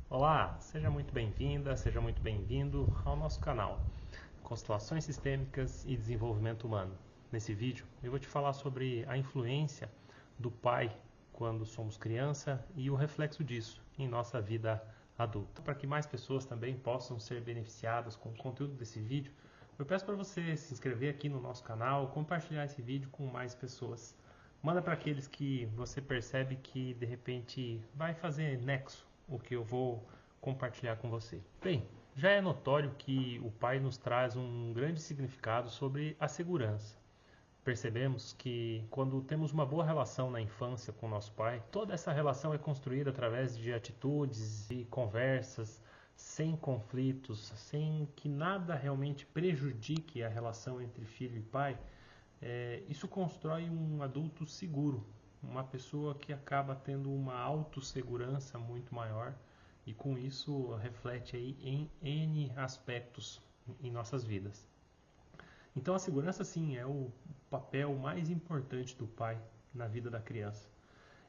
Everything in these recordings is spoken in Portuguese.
Olá, seja muito bem-vinda, seja muito bem-vindo ao nosso canal Constelações Sistêmicas e Desenvolvimento Humano. Nesse vídeo eu vou te falar sobre a influência do pai quando somos criança e o reflexo disso em nossa vida adulta. Para que mais pessoas também possam ser beneficiadas com o conteúdo desse vídeo, eu peço para você se inscrever aqui no nosso canal, compartilhar esse vídeo com mais pessoas. Manda para aqueles que você percebe que de repente vai fazer nexo o que eu vou compartilhar com você. Bem, já é notório que o pai nos traz um grande significado sobre a segurança. Percebemos que quando temos uma boa relação na infância com nosso pai, toda essa relação é construída através de atitudes e conversas sem conflitos, sem que nada realmente prejudique a relação entre filho e pai. Isso constrói um adulto seguro, uma pessoa que acaba tendo uma autossegurança muito maior e com isso reflete aí em N aspectos em nossas vidas. Então a segurança sim é o papel mais importante do pai na vida da criança.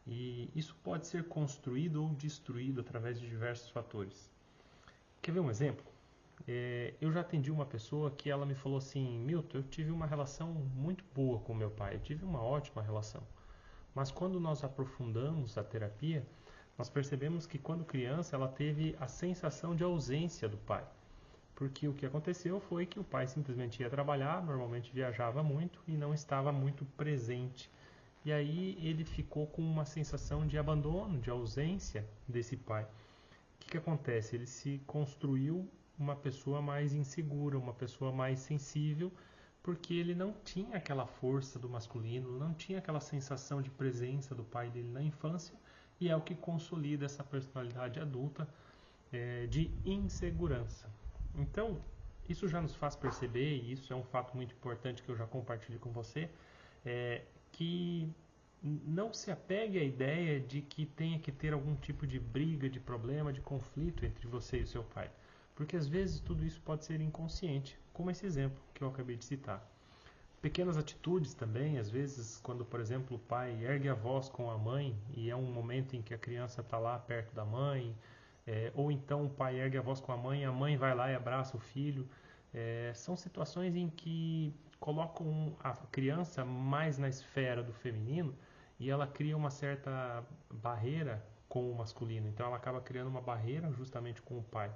E isso pode ser construído ou destruído através de diversos fatores. Quer ver um exemplo? Eu já atendi uma pessoa que ela me falou assim: Milton, eu tive uma relação muito boa com meu pai, eu tive uma ótima relação. Mas quando nós aprofundamos a terapia, nós percebemos que quando criança ela teve a sensação de ausência do pai. Porque o que aconteceu foi que o pai simplesmente ia trabalhar, normalmente viajava muito e não estava muito presente. E aí ele ficou com uma sensação de abandono, de ausência desse pai. O que acontece? Ele se construiu uma pessoa mais insegura, uma pessoa mais sensível, porque ele não tinha aquela força do masculino, não tinha aquela sensação de presença do pai dele na infância, e é o que consolida essa personalidade adulta de insegurança. Então, isso já nos faz perceber, e isso é um fato muito importante que eu já compartilho com você, que não se apegue à ideia de que tenha que ter algum tipo de briga, de problema, de conflito entre você e o seu pai. Porque às vezes tudo isso pode ser inconsciente, como esse exemplo que eu acabei de citar. Pequenas atitudes também, às vezes, quando, por exemplo, o pai ergue a voz com a mãe e é um momento em que a criança está lá perto da mãe, ou então o pai ergue a voz com a mãe vai lá e abraça o filho. São situações em que colocam a criança mais na esfera do feminino e ela cria uma certa barreira com o masculino. Então ela acaba criando uma barreira justamente com o pai.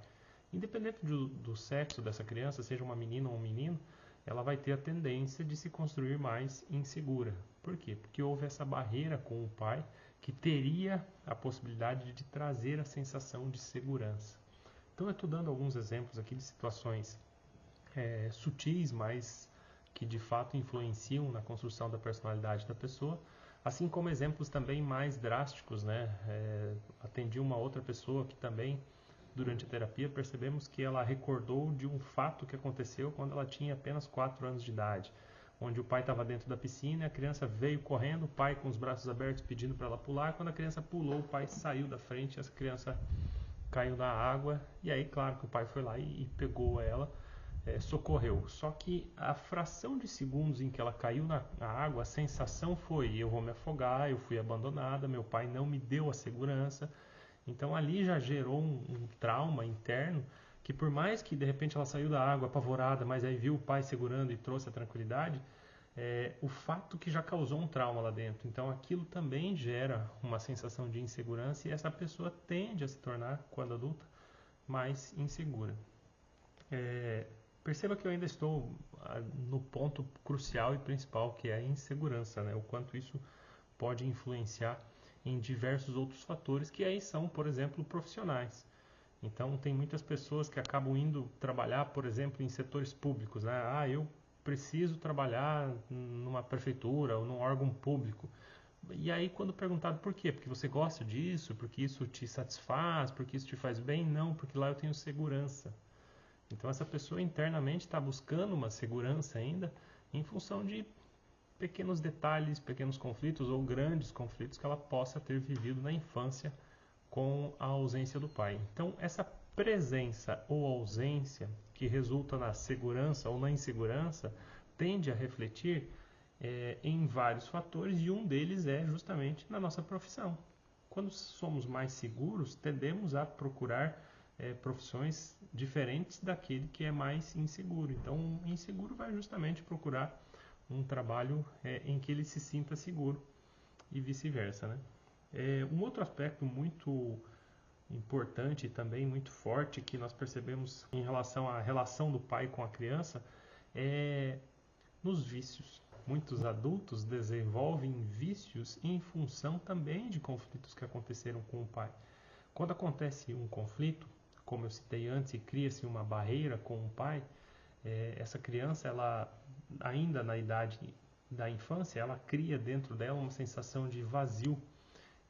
Independente do sexo dessa criança, seja uma menina ou um menino, ela vai ter a tendência de se construir mais insegura. Por quê? Porque houve essa barreira com o pai que teria a possibilidade de trazer a sensação de segurança. Então eu estou dando alguns exemplos aqui de situações sutis, mas que de fato influenciam na construção da personalidade da pessoa, assim como exemplos também mais drásticos, né? Atendi uma outra pessoa que também, durante a terapia, percebemos que ela recordou de um fato que aconteceu quando ela tinha apenas 4 anos de idade, onde o pai estava dentro da piscina, a criança veio correndo, o pai com os braços abertos pedindo para ela pular, quando a criança pulou, o pai saiu da frente, essa criança caiu na água, e aí claro que o pai foi lá e pegou ela, socorreu. Só que a fração de segundos em que ela caiu na água, a sensação foi: eu vou me afogar, eu fui abandonada, meu pai não me deu a segurança. Então ali já gerou um trauma interno que, por mais que de repente ela saiu da água apavorada, mas aí viu o pai segurando e trouxe a tranquilidade, o fato que já causou um trauma lá dentro. Então aquilo também gera uma sensação de insegurança e essa pessoa tende a se tornar, quando adulta, mais insegura. Perceba que eu ainda estou no ponto crucial e principal, que é a insegurança, né? O quanto isso pode influenciar em diversos outros fatores, que aí são, por exemplo, profissionais. Então, tem muitas pessoas que acabam indo trabalhar, por exemplo, em setores públicos, né? Eu preciso trabalhar numa prefeitura ou num órgão público. E aí, quando perguntado por quê? Porque você gosta disso? Porque isso te satisfaz? Porque isso te faz bem? Não, porque lá eu tenho segurança. Então, essa pessoa internamente está buscando uma segurança ainda em função de pequenos detalhes, pequenos conflitos ou grandes conflitos que ela possa ter vivido na infância com a ausência do pai. Então, essa presença ou ausência que resulta na segurança ou na insegurança tende a refletir em vários fatores e um deles é justamente na nossa profissão. Quando somos mais seguros, tendemos a procurar profissões diferentes daquele que é mais inseguro. Então, o inseguro vai justamente procurar um trabalho em que ele se sinta seguro e vice-versa, né? Um outro aspecto muito importante e também muito forte que nós percebemos em relação à relação do pai com a criança é nos vícios. Muitos adultos desenvolvem vícios em função também de conflitos que aconteceram com o pai. Quando acontece um conflito, como eu citei antes, e cria-se uma barreira com o pai, essa criança, ela ainda na idade da infância, ela cria dentro dela uma sensação de vazio.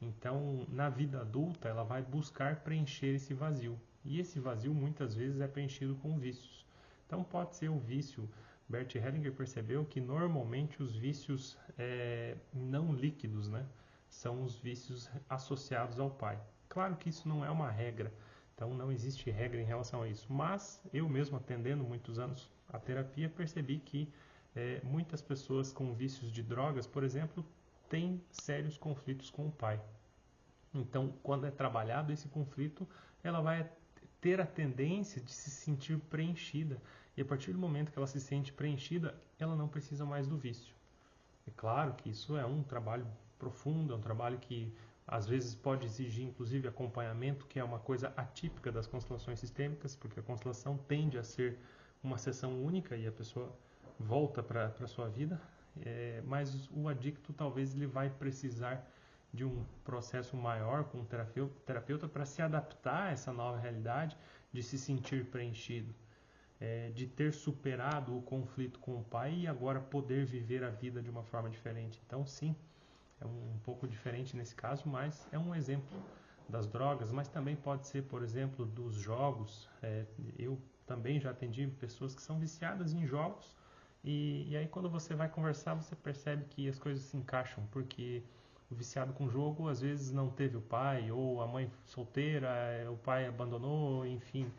Então, na vida adulta, ela vai buscar preencher esse vazio. E esse vazio muitas vezes é preenchido com vícios. Então, pode ser o vício. Bert Hellinger percebeu que normalmente os vícios não líquidos, né, são os vícios associados ao pai. Claro que isso não é uma regra, então não existe regra em relação a isso. Mas eu mesmo, atendendo muitos anos a terapia, percebi que muitas pessoas com vícios de drogas, por exemplo, têm sérios conflitos com o pai. Então, quando é trabalhado esse conflito, ela vai ter a tendência de se sentir preenchida. E a partir do momento que ela se sente preenchida, ela não precisa mais do vício. É claro que isso é um trabalho profundo, é um trabalho que às vezes pode exigir inclusive acompanhamento, que é uma coisa atípica das constelações sistêmicas, porque a constelação tende a ser uma sessão única e a pessoa volta para a sua vida, mas o adicto talvez ele vai precisar de um processo maior com o terapeuta para se adaptar a essa nova realidade, de se sentir preenchido, de ter superado o conflito com o pai e agora poder viver a vida de uma forma diferente. Então, sim, é um pouco diferente nesse caso, mas é um exemplo das drogas, mas também pode ser, por exemplo, dos jogos. Eu também já atendi pessoas que são viciadas em jogos e aí quando você vai conversar, você percebe que as coisas se encaixam, porque o viciado com jogo às vezes não teve o pai, ou a mãe solteira, o pai abandonou, enfim,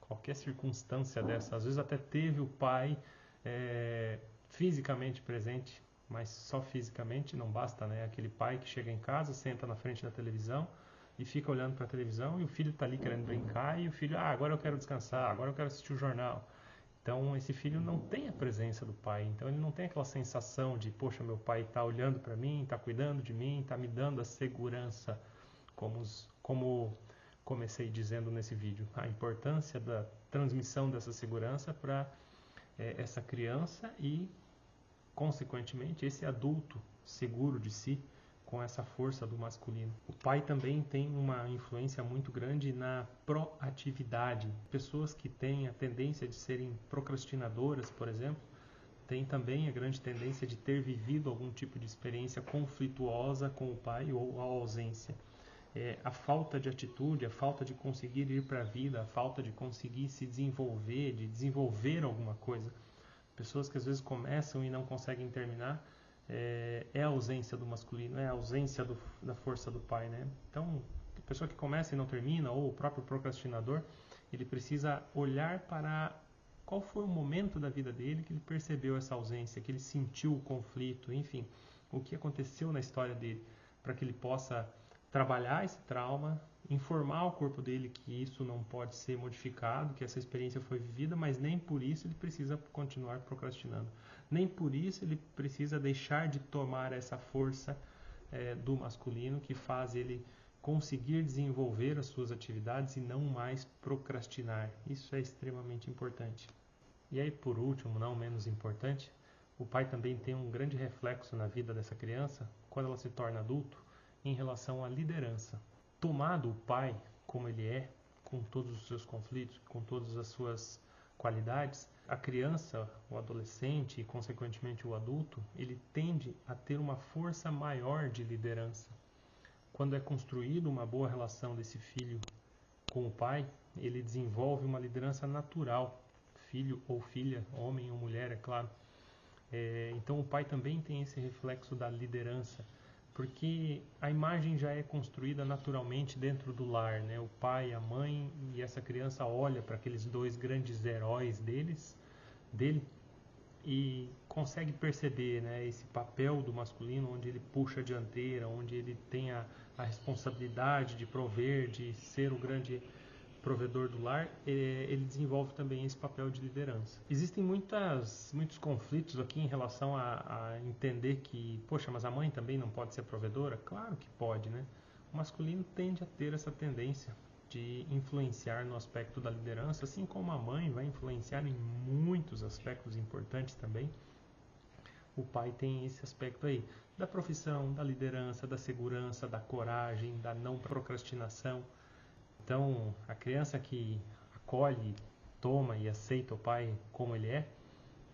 qualquer circunstância dessa. Às vezes até teve o pai fisicamente presente, mas só fisicamente não basta, né? Aquele pai que chega em casa, senta na frente da televisão e fica olhando para a televisão e o filho está ali querendo brincar e o filho, agora eu quero descansar, agora eu quero assistir o jornal. Então esse filho não tem a presença do pai, então ele não tem aquela sensação de, poxa, meu pai está olhando para mim, está cuidando de mim, está me dando a segurança, como comecei dizendo nesse vídeo, a importância da transmissão dessa segurança para essa criança e, consequentemente, esse adulto seguro de si, com essa força do masculino. O pai também tem uma influência muito grande na proatividade. Pessoas que têm a tendência de serem procrastinadoras, por exemplo, têm também a grande tendência de ter vivido algum tipo de experiência conflituosa com o pai ou a ausência. A falta de atitude, a falta de conseguir ir para a vida, a falta de conseguir se desenvolver, de desenvolver alguma coisa. Pessoas que às vezes começam e não conseguem terminar, a ausência do masculino, é a ausência da força do pai, né? Então, a pessoa que começa e não termina, ou o próprio procrastinador, ele precisa olhar para qual foi o momento da vida dele que ele percebeu essa ausência, que ele sentiu o conflito, enfim, o que aconteceu na história dele, para que ele possa trabalhar esse trauma, informar o corpo dele que isso não pode ser modificado, que essa experiência foi vivida, mas nem por isso ele precisa continuar procrastinando. Nem por isso ele precisa deixar de tomar essa força do masculino que faz ele conseguir desenvolver as suas atividades e não mais procrastinar. Isso é extremamente importante. E aí, por último, não menos importante, o pai também tem um grande reflexo na vida dessa criança quando ela se torna adulto em relação à liderança. Tomado o pai como ele é, com todos os seus conflitos, com todas as suas qualidades, a criança, o adolescente e consequentemente o adulto, ele tende a ter uma força maior de liderança. Quando é construída uma boa relação desse filho com o pai, ele desenvolve uma liderança natural, filho ou filha, homem ou mulher, é claro. Então o pai também tem esse reflexo da liderança, porque a imagem já é construída naturalmente dentro do lar, né? O pai, a mãe, e essa criança olha para aqueles dois grandes heróis dele e consegue perceber, né, esse papel do masculino, onde ele puxa a dianteira, onde ele tem a a responsabilidade de prover, de ser o grande provedor do lar, ele desenvolve também esse papel de liderança. Existem muitos conflitos aqui em relação a entender que, poxa, mas a mãe também não pode ser provedora? Claro que pode, né? O masculino tende a ter essa tendência de influenciar no aspecto da liderança, assim como a mãe vai influenciar em muitos aspectos importantes também. O pai tem esse aspecto aí, da profissão, da liderança, da segurança, da coragem, da não procrastinação. Então, a criança que acolhe, toma e aceita o pai como ele é,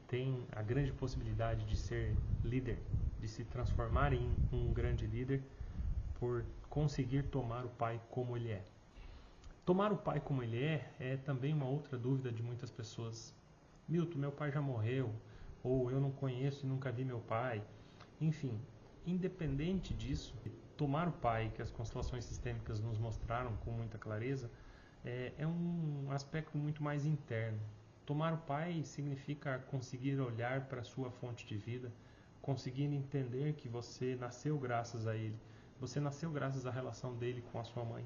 tem a grande possibilidade de ser líder, de se transformar em um grande líder por conseguir tomar o pai como ele é. Tomar o pai como ele é também uma outra dúvida de muitas pessoas. Milton, meu pai já morreu, ou eu não conheço e nunca vi meu pai. Enfim, independente disso, tomar o pai, que as constelações sistêmicas nos mostraram com muita clareza, é um aspecto muito mais interno. Tomar o pai significa conseguir olhar para a sua fonte de vida, conseguir entender que você nasceu graças a ele, você nasceu graças à relação dele com a sua mãe.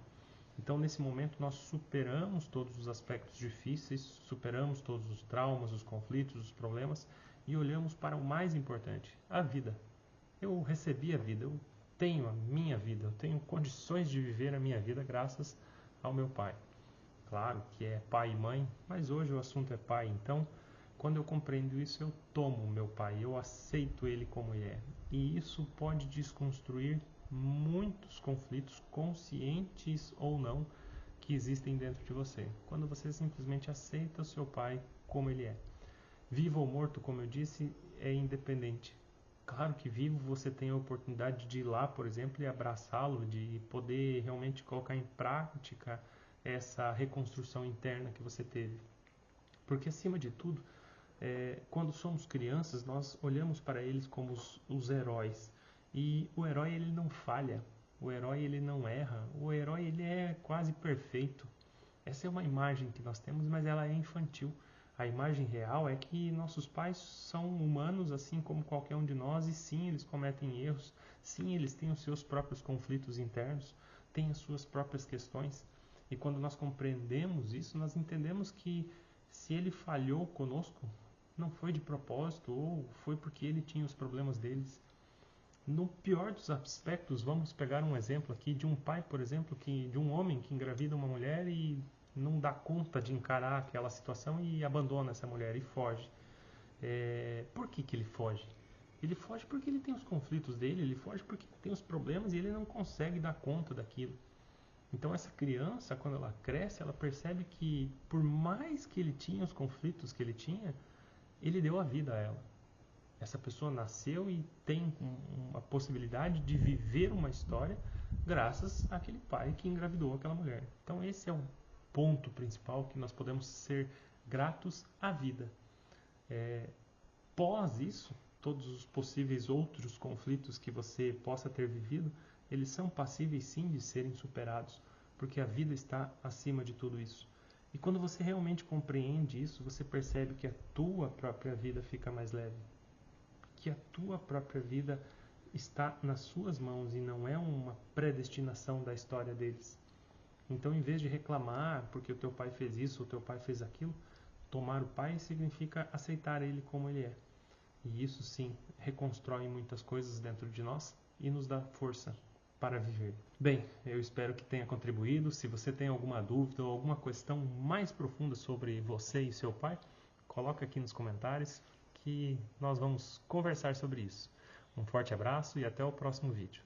Então, nesse momento, nós superamos todos os aspectos difíceis, superamos todos os traumas, os conflitos, os problemas e olhamos para o mais importante, a vida. Eu recebi a vida, eu tenho a minha vida, eu tenho condições de viver a minha vida graças ao meu pai. Claro que é pai e mãe, mas hoje o assunto é pai, então quando eu compreendo isso, eu tomo o meu pai, eu aceito ele como ele é. E isso pode desconstruir muitos conflitos, conscientes ou não, que existem dentro de você. Quando você simplesmente aceita o seu pai como ele é. Vivo ou morto, como eu disse, é independente. Claro que vivo você tem a oportunidade de ir lá, por exemplo, e abraçá-lo, de poder realmente colocar em prática essa reconstrução interna que você teve. Porque, acima de tudo, quando somos crianças, nós olhamos para eles como os heróis. E o herói, ele não falha. O herói, ele não erra. O herói, ele é quase perfeito. Essa é uma imagem que nós temos, mas ela é infantil. A imagem real é que nossos pais são humanos, assim como qualquer um de nós, e sim, eles cometem erros. Sim, eles têm os seus próprios conflitos internos, têm as suas próprias questões. E quando nós compreendemos isso, nós entendemos que se ele falhou conosco, não foi de propósito ou foi porque ele tinha os problemas deles. No pior dos aspectos, vamos pegar um exemplo aqui de um pai, por exemplo, de um homem que engravida uma mulher e não dá conta de encarar aquela situação e abandona essa mulher e foge. Por que ele foge? Ele foge porque ele tem os conflitos dele, ele foge porque ele tem os problemas e ele não consegue dar conta daquilo. Então essa criança, quando ela cresce, ela percebe que por mais que ele tinha os conflitos que ele tinha, ele deu a vida a ela. Essa pessoa nasceu e tem uma possibilidade de viver uma história graças àquele pai que engravidou aquela mulher. Então esse é o ponto principal, que nós podemos ser gratos à vida. Pós isso, todos os possíveis outros conflitos que você possa ter vivido, eles são passíveis sim de serem superados, porque a vida está acima de tudo isso. E quando você realmente compreende isso, você percebe que a tua própria vida fica mais leve, que a tua própria vida está nas suas mãos e não é uma predestinação da história deles. Então, em vez de reclamar porque o teu pai fez isso, o teu pai fez aquilo, tomar o pai significa aceitar ele como ele é. E isso sim reconstrói muitas coisas dentro de nós e nos dá força para viver. Bem, eu espero que tenha contribuído. Se você tem alguma dúvida ou alguma questão mais profunda sobre você e seu pai, coloca aqui nos comentários que nós vamos conversar sobre isso. Um forte abraço e até o próximo vídeo.